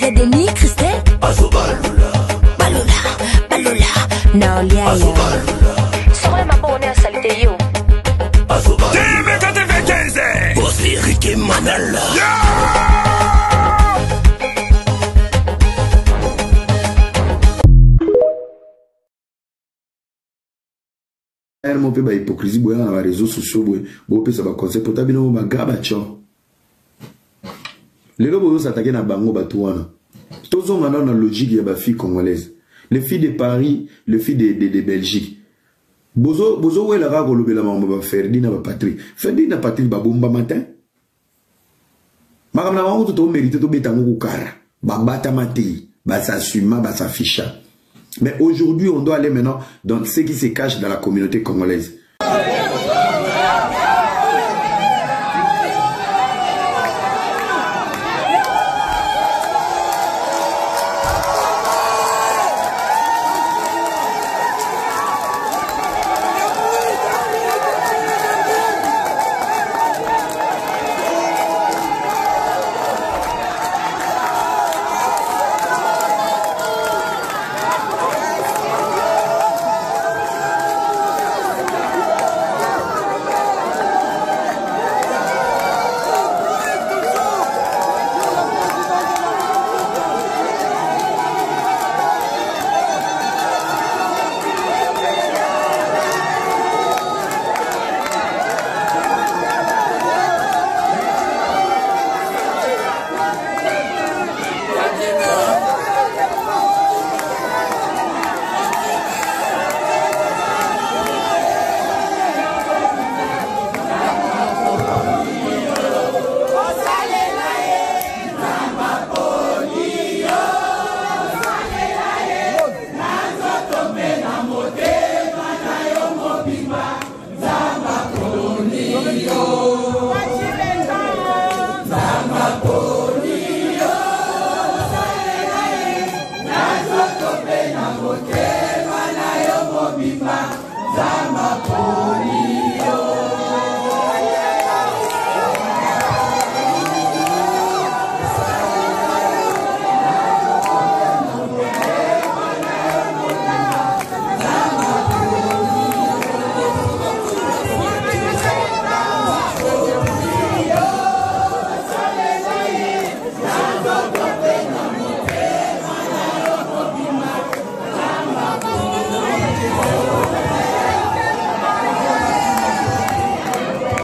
ya Denis Christel. Azobalula. Balula, balula. Naolia ya. Sobre mapone a salite yo. Azobalula. Dime que te vekeze. Bosi Ricky Manala. Mon peu hypocrisie boya na réseaux sociaux bo pe ça ba conseil potable no ba gabacho. Les lobo s'attaquer na bango batouana. Tous on a dans la logique ya ba filles congolaises. Les filles de Paris, les filles de Belgique. Bozo ouais la rago lobela mama ba Ferdinand ba Patrick. Ferdinand Patrick ba bomba matin. Makamna wangu to mérite to betango kukara. Ba bata mati, ba s'assuma, ba s'afficha. Mais aujourd'hui, on doit aller maintenant dans ce qui se cache dans la communauté congolaise.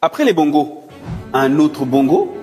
Après les bongos, un autre bongo?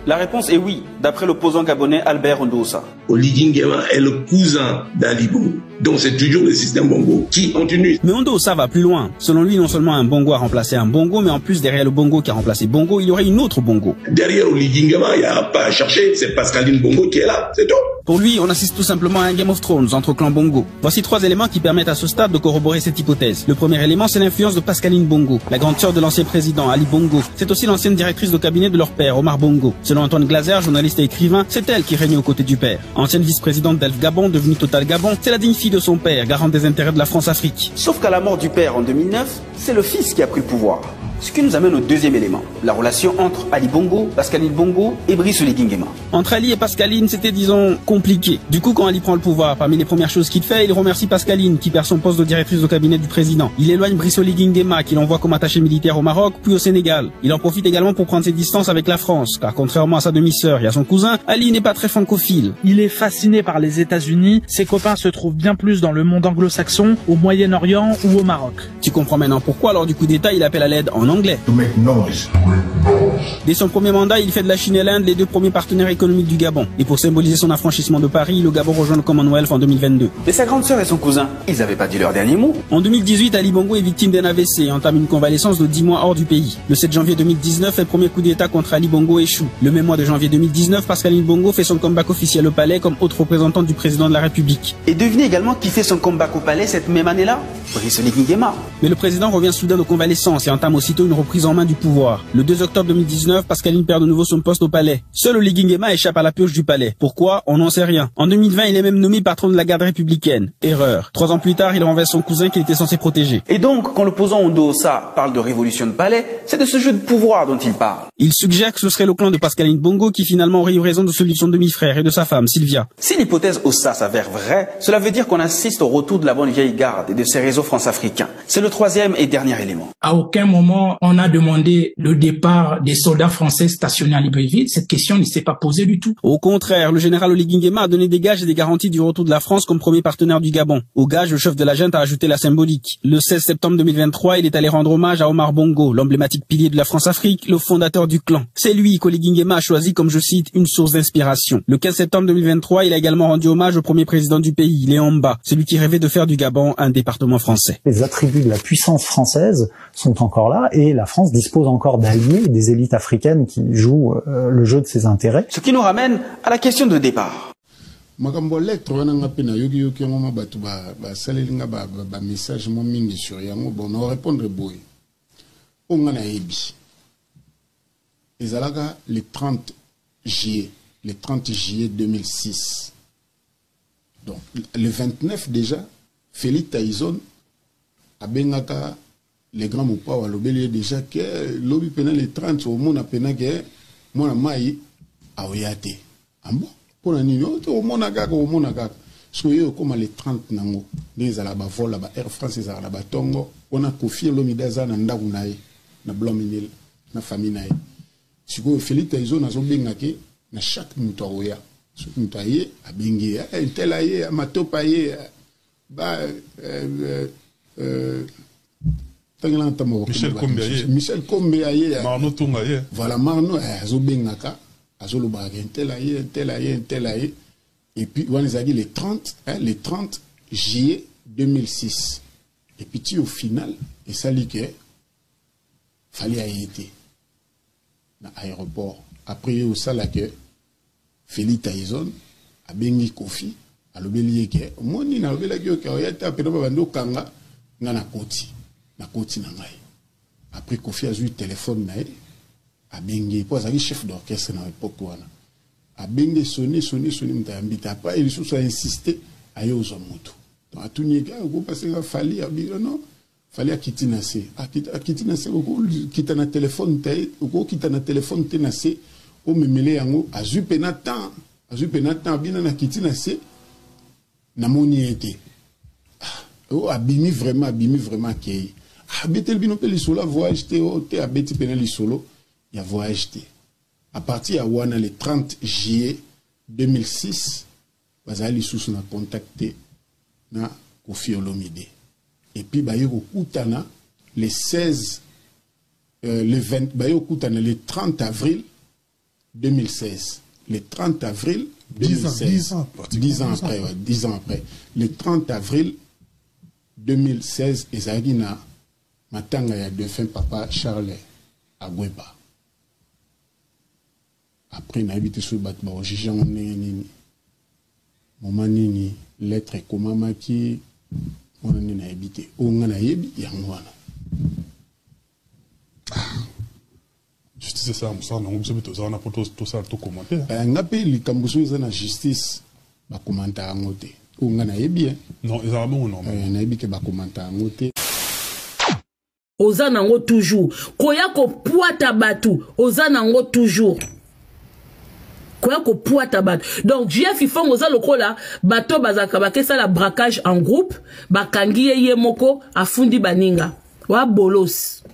La réponse est oui, d'après l'opposant gabonais Albert Ondosa. Oligui Nguema est le cousin d'Ali Bongo. Donc c'est toujours le système bongo qui continue. Mais Ondosa va plus loin. Selon lui, non seulement un bongo a remplacé un bongo, mais en plus derrière le bongo qui a remplacé bongo, il y aurait une autre bongo. Derrière Oligui Nguema, il n'y a pas à chercher, c'est Pascaline Bongo qui est là, c'est tout. Pour lui, on assiste tout simplement à un Game of Thrones entre clans bongo. Voici 3 éléments qui permettent à ce stade de corroborer cette hypothèse. Le premier élément, c'est l'influence de Pascaline Bongo, la grande sœur de l'ancien président Ali Bongo. C'est aussi l'ancienne directrice de cabinet de leur père, Omar Bongo. Selon Antoine Glaser, journaliste et écrivain, c'est elle qui régnait aux côtés du père. Ancienne vice-présidente d'Elf Gabon, devenue Total Gabon, c'est la digne fille de son père, garante des intérêts de la France-Afrique. Sauf qu'à la mort du père en 2009, c'est le fils qui a pris le pouvoir. Ce qui nous amène au deuxième élément, la relation entre Ali Bongo, Pascaline Bongo et Brice Oligui Nguema. Entre Ali et Pascaline, c'était, disons, compliqué. Du coup, quand Ali prend le pouvoir, parmi les premières choses qu'il fait, il remercie Pascaline, qui perd son poste de directrice de cabinet du président. Il éloigne Brice Oligui Nguema, qu'il envoie comme attaché militaire au Maroc, puis au Sénégal. Il en profite également pour prendre ses distances avec la France, car contrairement à sa demi-sœur et à son cousin, Ali n'est pas très francophile. Il est fasciné par les États-Unis, ses copains se trouvent bien plus dans le monde anglo-saxon, au Moyen-Orient ou au Maroc. Tu comprends maintenant pourquoi, lors du coup d'État, il appelle à l'aide en anglais. Dès son premier mandat, il fait de la Chine et l'Inde les 2 premiers partenaires économiques du Gabon. Et pour symboliser son affranchissement de Paris, le Gabon rejoint le Commonwealth en 2022. Mais sa grande sœur et son cousin, ils n'avaient pas dit leur dernier mot. En 2018, Ali Bongo est victime d'un AVC et entame une convalescence de 10 mois hors du pays. Le 7 janvier 2019, le premier coup d'État contre Ali Bongo échoue. Le même mois de janvier 2019, Pascaline Bongo fait son comeback officiel au palais comme haute représentante du président de la République. Et devinez également qui fait son comeback au palais cette même année-là? Brice Oligui Nguema. Mais le président revient soudain de convalescence et entame aussitôt une reprise en main du pouvoir. Le 2 octobre 2019, 2019, Pascaline perd de nouveau son poste au palais. Seul Oligui Nguema échappe à la pioche du palais. Pourquoi? On n'en sait rien. En 2020, il est même nommé patron de la garde républicaine. Erreur. 3 ans plus tard, il renverse son cousin qu'il était censé protéger. Et donc, quand l'opposant Ondossa parle de révolution de palais, c'est de ce jeu de pouvoir dont il parle. Il suggère que ce serait le clan de Pascaline Bongo qui finalement aurait eu raison de celui de son demi-frère et de sa femme, Sylvia. Si l'hypothèse Ossa s'avère vraie, cela veut dire qu'on assiste au retour de la bonne vieille garde et de ses réseaux france-africains. C'est le troisième et dernier élément. À aucun moment, on a demandé le départ des soldats français stationnés à Libreville. Cette question ne s'est pas posée du tout. Au contraire, le général Oligui Nguema a donné des gages et des garanties du retour de la France comme premier partenaire du Gabon. Au gage, le chef de la junte a ajouté la symbolique. Le 16 septembre 2023, il est allé rendre hommage à Omar Bongo, l'emblématique pilier de la France-Afrique, le fondateur du clan. C'est lui qu'Oligui Nguema a choisi comme, je cite, une source d'inspiration. Le 15 septembre 2023, il a également rendu hommage au premier président du pays, Léon Mba, celui qui rêvait de faire du Gabon un département français. Les attributs de la puissance française sont encore là et la France dispose encore d'alliés, des élites africaines qui jouent le jeu de ses intérêts. Ce qui nous ramène à la question de départ. Makambo lettre wana ngape na yoki yoki ngoma batu ba salelinga ba message mo mingi sur yango bon no répondre boy onga na yebi ezalaka le 30 juillet 2006 donc le 29 déjà Félix Taïson abengaka les grands mopa wa lobeli déjà que lobi pena le 30 au monde pena que mona mai aoyate ambo pour un niveau au monde kaka soyez comme les 30 nango des à la vol là Air France à la batongo on a confié l'homme d'aza na ndaku nae na blominil na famille nae siko Félix Taïson azobengaki na chaque muto oya chaque muto aye abengi tel aye matopa aye ba Michel Kombe aye Marno Tunga aye voilà Marno azobengaka azoloba tel aye et puis on les a dit les 30 juillet 2006 et puis au final et ça dit que fallait y être dans l'aéroport après au sala que Félix Taïson a bengi Kofi a lobeli que moni na lobela que oyata pena bando kanga na koti na ngai après Kofi a eu téléphone na a bengi pour ça chef d'orchestre na époque wana a bengi sonné mtambita pas il sous a insisté a yo zo moto donc a tunyeka ko passer fallait a bilo non fallait quitter quitter na téléphone tay ko quitter na téléphone te na se o memele yango azu penatan bina na quitter na se na moni été o abimi vraiment que betel bino pe lisolo voyage te o te abeti pena lisolo ya voyage te à partir ya wana le 30 juillet 2006 bazali sous na contacté na Kofi Olomide et puis bayeko kutana le 16 le 20 bayeko kutana le 30 avril 2016 le 30 avril 2016 10 ans après le 30 avril 2016 ezali na matanga ya défunt papa Charles Agweba après na habité sur bat ba juge nini moment nini lettre komamaki on na habité on na yebi yango wana justice ça ça na ngomso bito za na poto tout ça tout commenter ngape likambuso za na justice ba commenter angote on na yebi non ils ont bon non na yebi ke ba commenter angote oza nango toujours koya ko puata batu oza nango toujours koya ko puata batu donc JF ifong oza lokola bato bazaka bakesa la braquage en groupe bakangi ye moko afundi baninga wa bolos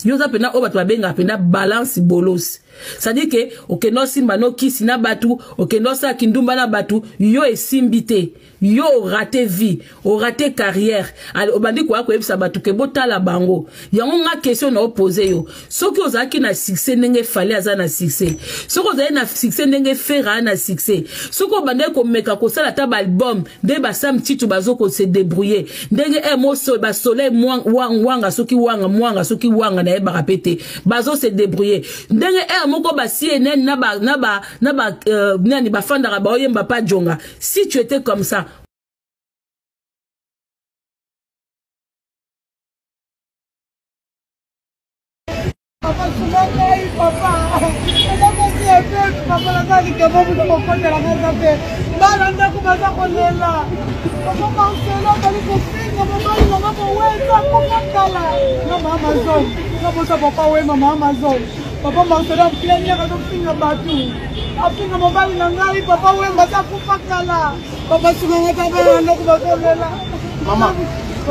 yoza pena o bato babenga pena balance bolos ça dit que okendo simba no kisi na batu okendo sa kindumba na batu yo esimbité yo raté vie o raté carrière ali obandi kwa ko ebisa batu ke botala bango yango nga question na opposer yo soki ozaki na succès ndenge fallait aza na succès soki ozaki na succès ndenge fera na succès soki obande ko meka ko sala ta album de ba sam titu bazoko se débrouiller ndenge emoso ba soleil wanga soki wanga soki wanga na eba répéter bazo se débrouiller ndenge moko ba CNN na ba nani ba fandara ba oyemba pa jonga si tu étais comme ça papa. Papa, la salle qui est bon, vous avez fait la main. Bala ndako baza kolela. Papa Marcelo bali kofinga mama ni mama weza kokala. Mama Amazon. Papa papa we mama Amazon. Papa Marcelo plenia ka kofinga batu. Afinga mobali na ngai papa we baza kokala. Papa sunga ngata ndako baza kolela.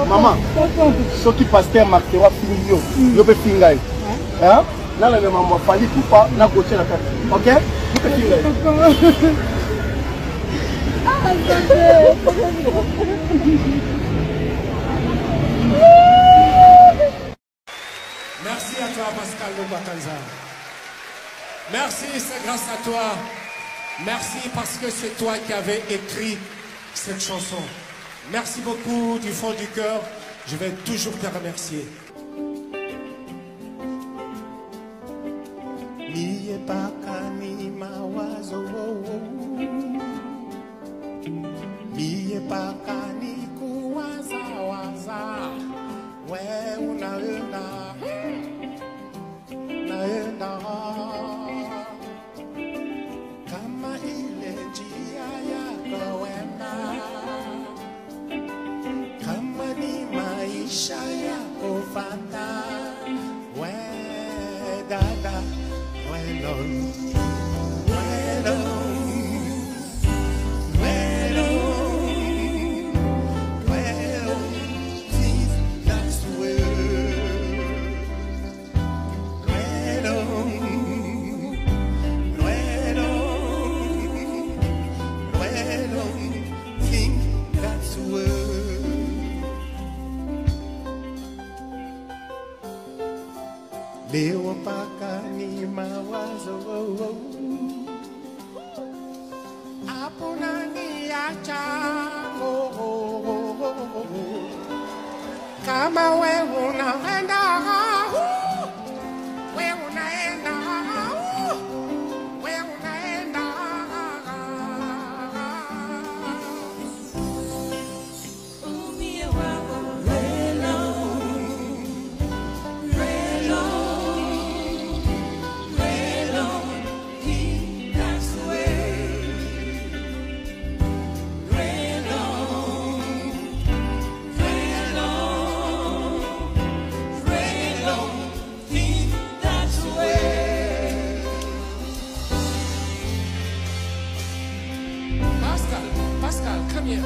Mama. Soki pasteur Marcelo fingi yo pe finga. Hein? Là la maman fali coupa na gauche la carte. OK? Vous pe finga. Merci à toi Pascal Longwakanza. Merci, c'est grâce à toi. Merci parce que c'est toi qui avais écrit cette chanson. Merci beaucoup du fond du cœur. Je vais toujours te remercier. Mie pakani kuwaza waza, we unaenda kama ile njia yako wema, kama ni maisha yako fata, we dada, we lolo. Leo paka ni mawazo hapo nani acha kama wewe unaenda Pascal, come here.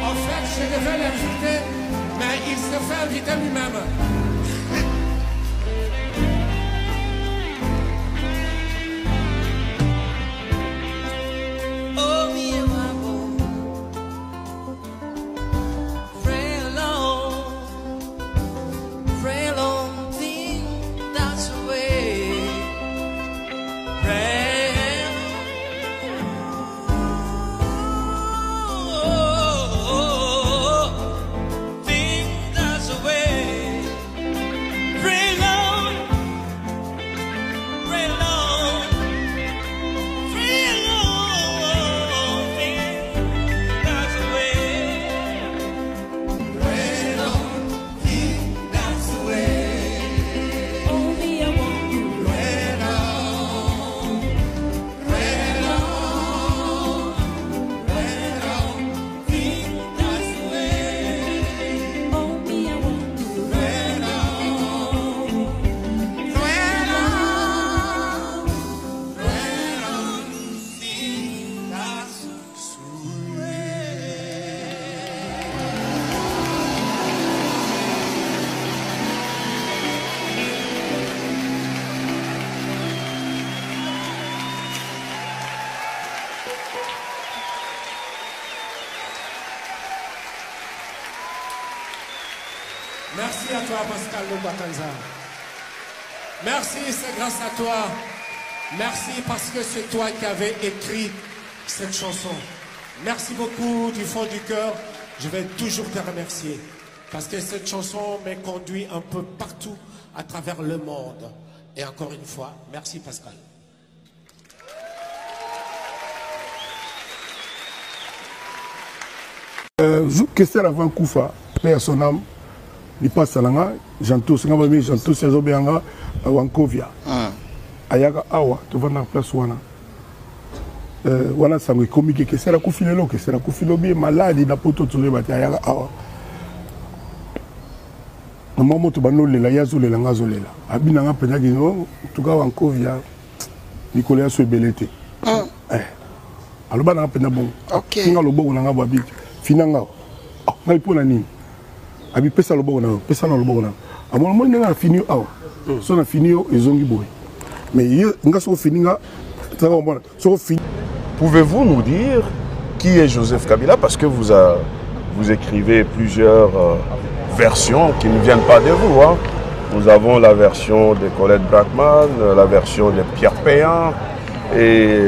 En fait, je devais l'inviter, mais il se fait inviter lui-même. Merci à toi, Pascal Longwakanza. Merci, c'est grâce à toi. Merci parce que c'est toi qui avais écrit cette chanson. Merci beaucoup du fond du cœur. Je vais toujours te remercier. Parce que cette chanson m'a conduit un peu partout à travers le monde. Et encore une fois, merci Pascal. Zouk Kester avant Koufa, paix à son âme. ni pas salanga jantos nga ba mi jantos ya zobeanga wankovia ayaka awa to vana place wana wana sango komiki ke sera kufilelo ke sera kufilobi maladi na poto tole bati ayaka awa mama moto banolela yazolela ngazolela abina nga penya ki no tuka wankovia nikole ya so ebelete aloba na penya bon kinga lobo na nga babi finanga ngai pona nini abi pesa lobo na pesa na lobo na amon mo nga fini awa so na fini yo ezongi boy mais nga so fini nga ça va bon so fini. Pouvez-vous nous dire qui est Joseph Kabila, parce que vous écrivez plusieurs versions qui ne viennent pas de vous, hein. Nous avons la version de Colette Brackman, la version de Pierre Péan, et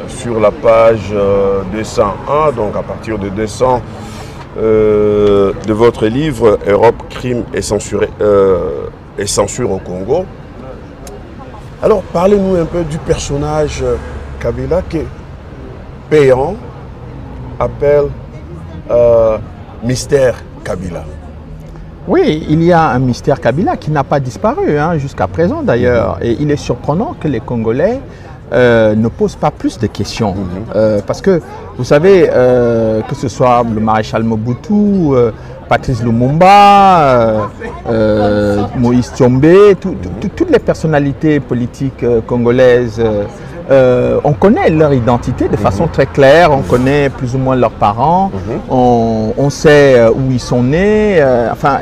sur la page 201, donc à partir de 200 de votre livre Europe, crime et censure au Congo. Alors parlez-nous un peu du personnage Kabila que Péan appelle mystère Kabila. Oui, il y a un mystère Kabila qui n'a pas disparu hein, jusqu'à présent d'ailleurs. Et il est surprenant que les Congolais ne posent pas plus de questions. Parce que, vous savez, que ce soit le maréchal Mobutu, Patrice Lumumba, Moïse Tshombe, toutes les personnalités politiques congolaises, on connaît leur identité de façon très claire, on connaît plus ou moins leurs parents, on sait où ils sont nés, enfin,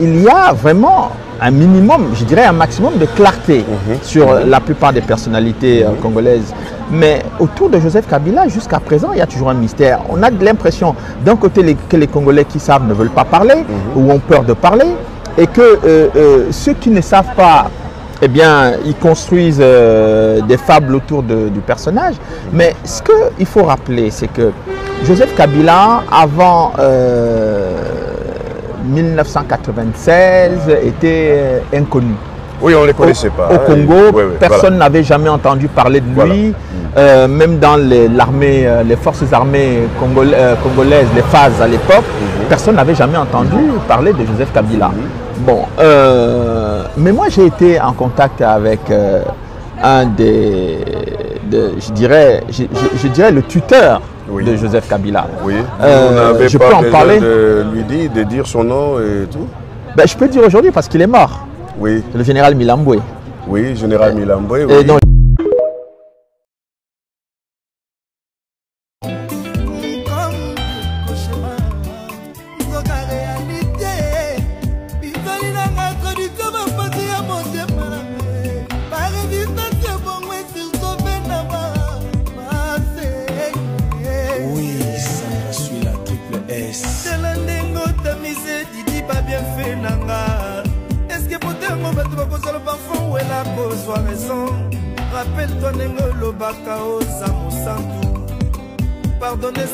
il y a vraiment un minimum, je dirais un maximum de clarté sur la plupart des personnalités congolaises. Mais autour de Joseph Kabila, jusqu'à présent, il y a toujours un mystère. On a l'impression, d'un côté, que les Congolais qui savent ne veulent pas parler, ou ont peur de parler, et que ceux qui ne savent pas, eh bien, ils construisent des fables autour du personnage. Mais ce qu'il faut rappeler, c'est que Joseph Kabila, avant 1996, était inconnu. Oui, on ne les connaissait pas. Au Congo, personne n'avait jamais entendu parler de lui. Même dans les forces armées congolaises, les FAS à l'époque, personne n'avait jamais entendu parler de Joseph Kabila. Bon, mais moi j'ai été en contact avec un je dirais le tuteur de Joseph Kabila. Oui. Je peux en parler. De lui dire, de dire son nom et tout. Ben, je peux le dire aujourd'hui parce qu'il est mort. Oui. Le général Milambwe. Oui, général Milambwe. Oui. Et donc, rappelle-toi Nengolo Bakao Zamosantu. Pardonnez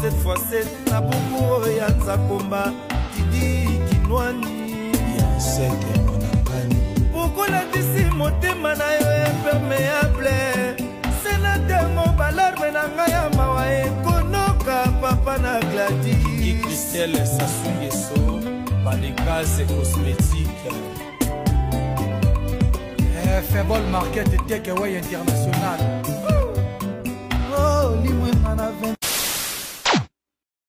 cette fois c'est Nabuko Yanza Komba Didi Kinwani Yanseke Monakani. Pourquoi la disi motema na yo imperméable? Sénateur Mobalar Menangaya Mawae Konoka Papa na Gladi Kiki Christelle Sassou Yeso Balikase Cosmétique Faible Market et Takeaway International. Oh,